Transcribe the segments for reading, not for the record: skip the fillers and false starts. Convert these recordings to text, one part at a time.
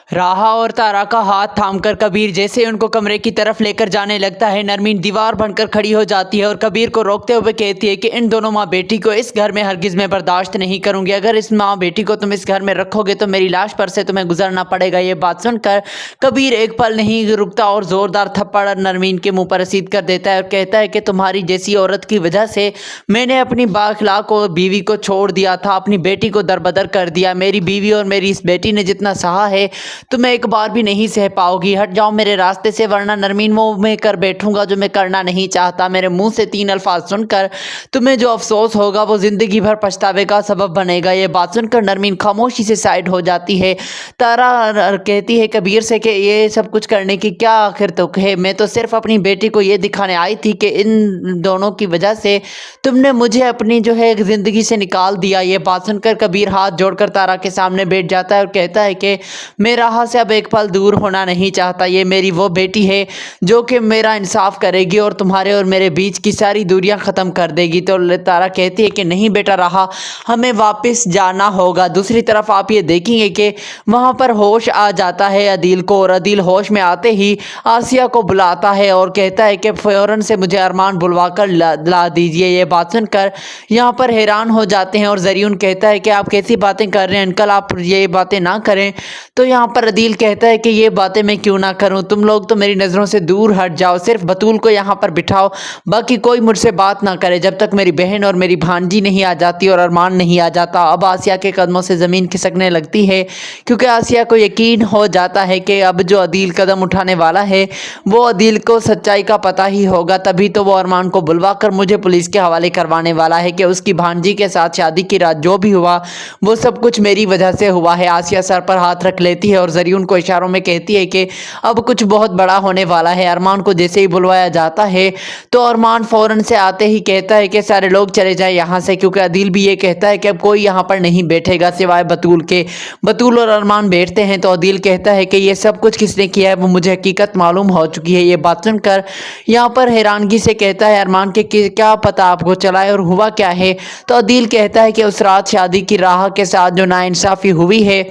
राहा और तारा का हाथ थामकर कबीर जैसे उनको कमरे की तरफ लेकर जाने लगता है, नरमीन दीवार बनकर खड़ी हो जाती है और कबीर को रोकते हुए कहती है कि इन दोनों माँ बेटी को इस घर में हरगिज़ मैं बर्दाश्त नहीं करूंगी। अगर इस माँ बेटी को तुम इस घर में रखोगे तो मेरी लाश पर से तुम्हें गुजरना पड़ेगा। ये बात सुनकर कबीर एक पल नहीं रुकता और ज़ोरदार थप्पड़ नरमीन के मुँह पर रसीद कर देता है और कहता है कि तुम्हारी जैसी औरत की वजह से मैंने अपनी बाखलाक को बीवी को छोड़ दिया था, अपनी बेटी को दरबदर कर दिया। मेरी बीवी और मेरी इस बेटी ने जितना सहा है तुम्हें एक बार भी नहीं सह पाओगी। हट जाओ मेरे रास्ते से, वरना नरमीन वो मैं कर बैठूंगा जो मैं करना नहीं चाहता। मेरे मुंह से 3 अल्फाज सुनकर तुम्हें जो अफसोस होगा वो जिंदगी भर पछतावे का सबब बनेगा। ये बात सुनकर नरमीन खामोशी से साइड हो जाती है। तारा कहती है कबीर से कि ये सब कुछ करने की क्या आखिर तुक है? मैं तो सिर्फ अपनी बेटी को ये दिखाने आई थी कि इन दोनों की वजह से तुमने मुझे अपनी जो है ज़िंदगी से निकाल दिया। ये बात सुनकर कबीर हाथ जोड़कर तारा के सामने बैठ जाता है और कहता है कि मैं राहा से अब एक पल दूर होना नहीं चाहता। ये मेरी वो बेटी है जो कि मेरा इंसाफ करेगी और तुम्हारे और मेरे बीच की सारी दूरियां ख़त्म कर देगी। तो तारा कहती है कि नहीं बेटा राहा, हमें वापस जाना होगा। दूसरी तरफ आप ये देखेंगे कि वहाँ पर होश आ जाता है अदील को, और अदील होश में आते ही आसिया को बुलाता है और कहता है कि फ़ौरन से मुझे अरमान बुलवा कर ला दीजिए। ये बात सुनकर यहाँ पर हैरान हो जाते हैं और ज़रियुन कहता है कि आप कैसी बातें कर रहे हैं अंकल, आप ये बातें ना करें। तो यहाँ पर अदील कहता है कि ये बातें मैं क्यों ना करूँ, तुम लोग तो मेरी नज़रों से दूर हट जाओ, सिर्फ बतूल को यहाँ पर बिठाओ, बाकी कोई मुझसे बात ना करे जब तक मेरी बहन और मेरी भांजी नहीं आ जाती और अरमान नहीं आ जाता। अब आसिया के कदमों से ज़मीन खिसकने लगती है, क्योंकि आसिया को यकीन हो जाता है कि अब जो अदील कदम उठाने वाला है वो अदील को सच्चाई का पता ही होगा। तभी तो वो अरमान को बुलवा कर मुझे पुलिस के हवाले करवाने वाला है कि उसकी भांजी के साथ शादी की रात जो भी हुआ वो सब कुछ मेरी वजह से हुआ है। आसिया सर पर हाथ रख लेती है और ज़रियुन को इशारों में कहती है कि अब कुछ बहुत बड़ा होने वाला है। अरमान को जैसे ही बुलवाया जाता है तो अरमान फ़ौरन से आते ही कहता है कि सारे लोग चले जाए यहाँ से, क्योंकि अदील भी ये कहता है कि अब कोई यहाँ पर नहीं बैठेगा सिवाय बतूल के। बतूल और अरमान बैठते हैं तो अदील कहता है कि ये सब कुछ किसने किया है वो मुझे हकीकत मालूम हो चुकी है। ये बात सुनकर यहाँ पर हैरानगी से कहता है अरमान के क्या पता आपको चला है और हुआ क्या है? तो अदील कहता है कि उस रात शादी की राह के साथ जो नाइंसाफ़ी हुई है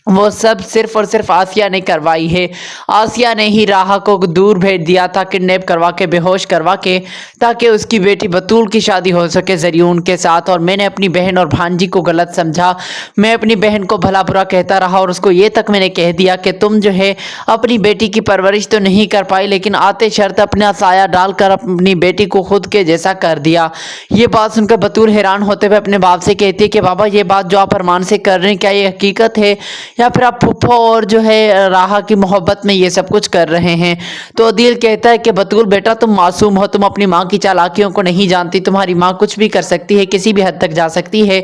वो सब सिर्फ और सिर्फ आसिया ने करवाई है। आसिया ने ही राहा को दूर भेज दिया था, किडनैप करवा के बेहोश करवा के, ताकि उसकी बेटी बतूल की शादी हो सके ज़रियुन के साथ। और मैंने अपनी बहन और भांजी को गलत समझा, मैं अपनी बहन को भला बुरा कहता रहा और उसको ये तक मैंने कह दिया कि तुम जो है अपनी बेटी की परवरिश तो नहीं कर पाई, लेकिन आते शर्त अपना साया डालकर अपनी बेटी को खुद के जैसा कर दिया। ये बात सुनकर बतूल हैरान होते हुए अपने बाप से कहती है कि बाबा ये बात जो आप अरमान से कर रहे हैं क्या ये हकीकत है या फिर आप फुफ्फो और जो है राहा की मोहब्बत में ये सब कुछ कर रहे हैं? तो अदील कहता है कि बतूल बेटा तुम मासूम हो, तुम अपनी माँ की चालाकियों को नहीं जानती। तुम्हारी माँ कुछ भी कर सकती है, किसी भी हद तक जा सकती है,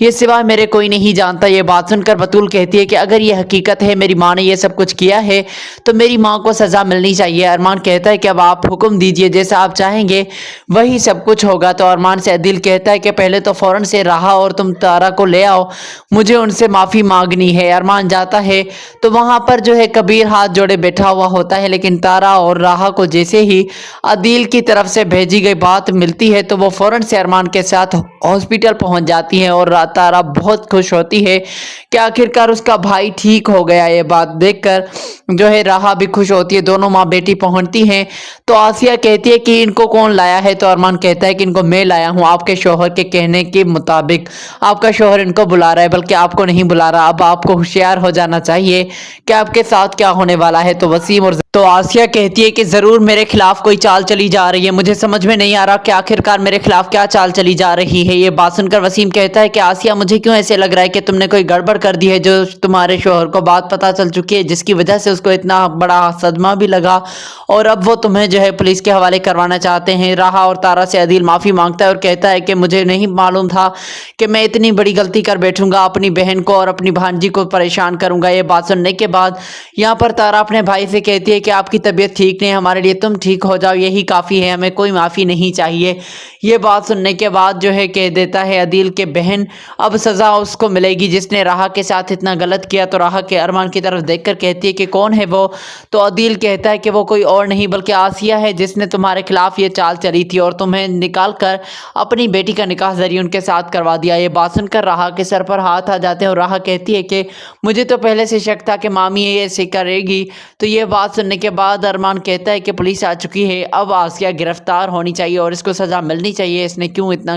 ये सिवाय मेरे कोई नहीं जानता। ये बात सुनकर बतूल कहती है कि अगर ये हकीकत है मेरी माँ ने ये सब कुछ किया है तो मेरी माँ को सज़ा मिलनी चाहिए। अरमान कहता है कि अब आप हुक्म दीजिए, जैसा आप चाहेंगे वही सब कुछ होगा। तो अरमान से अदील कहता है कि पहले तो फ़ौरन से राहा और तुम तारा को ले आओ, मुझे उनसे माफ़ी मांगनी है। अरमान जाता है तो वहां पर जो है कबीर हाथ जोड़े बैठा हुआ होता है, लेकिन तारा और राहा को जैसे ही अदील की तरफ से भेजी गई बात मिलती है तो वो फौरन से अरमान के साथ हॉस्पिटल पहुंच जाती हैं और तारा बहुत खुश होती है कि आखिरकार उसका भाई ठीक हो गया। ये बात देखकर जो है राहा भी खुश होती है। दोनों माँ बेटी पहुंचती हैं तो आसिया कहती है कि इनको कौन लाया है? तो अरमान कहता है कि इनको मैं लाया हूँ, आपके शौहर के कहने के मुताबिक आपका शौहर इनको बुला रहा है, बल्कि आपको नहीं बुला रहा। अब आपको होशियार हो जाना चाहिए कि आपके साथ क्या होने वाला है। तो वसीम और तो आसिया कहती है कि ज़रूर मेरे खिलाफ कोई चाल चली जा रही है, मुझे समझ में नहीं आ रहा कि आखिरकार मेरे खिलाफ क्या चाल चली जा रही है। ये बात सुनकर वसीम कहता है कि आसिया मुझे क्यों ऐसे लग रहा है कि तुमने कोई गड़बड़ कर दी है, जो तुम्हारे शौहर को बात पता चल चुकी है, जिसकी वजह से उसको इतना बड़ा सदमा भी लगा और अब वो तुम्हें जो है पुलिस के हवाले करवाना चाहते हैं। राहा और तारा से अदील माफ़ी मांगता है और कहता है कि मुझे नहीं मालूम था कि मैं इतनी बड़ी गलती कर बैठूंगा, अपनी बहन को और अपनी भांजी को परेशान करूंगा। ये बात सुनने के बाद यहाँ पर तारा अपने भाई से कहती है कि आपकी तबीयत ठीक नहीं है, हमारे लिए तुम ठीक हो जाओ, यही काफ़ी है, हमें कोई माफ़ी नहीं चाहिए। ये बात सुनने के बाद जो है کہہ دیتا ہے عدیل کے بہن اب سزا اس کو ملے گی جس نے راہا کے ساتھ اتنا غلط کیا، تو راہا کے ارمان کی طرف دیکھ کر کہتی ہے کہ کون ہے وہ؟ تو عدیل کہتا ہے کہ وہ کوئی اور نہیں بلکہ آسیہ ہے جس نے تمہارے خلاف یہ چال چلی تھی اور تمہیں نکال کر اپنی بیٹی کا نکاح ذریعہ ان کے ساتھ کروا دیا۔ یہ بات سن کر راہا کے سر پر ہاتھ آ جاتے ہیں اور راہا کہتی ہے کہ مجھے تو پہلے سے شک تھا کہ مامی یہ ایسے کرے گی۔ تو یہ بات سننے کے بعد ارمان کہتا ہے کہ پولیس آ چکی ہے، اب آسیہ گرفتار ہونی چاہیے اور اس کو سزا ملنی چاہیے، اس نے کیوں اتنا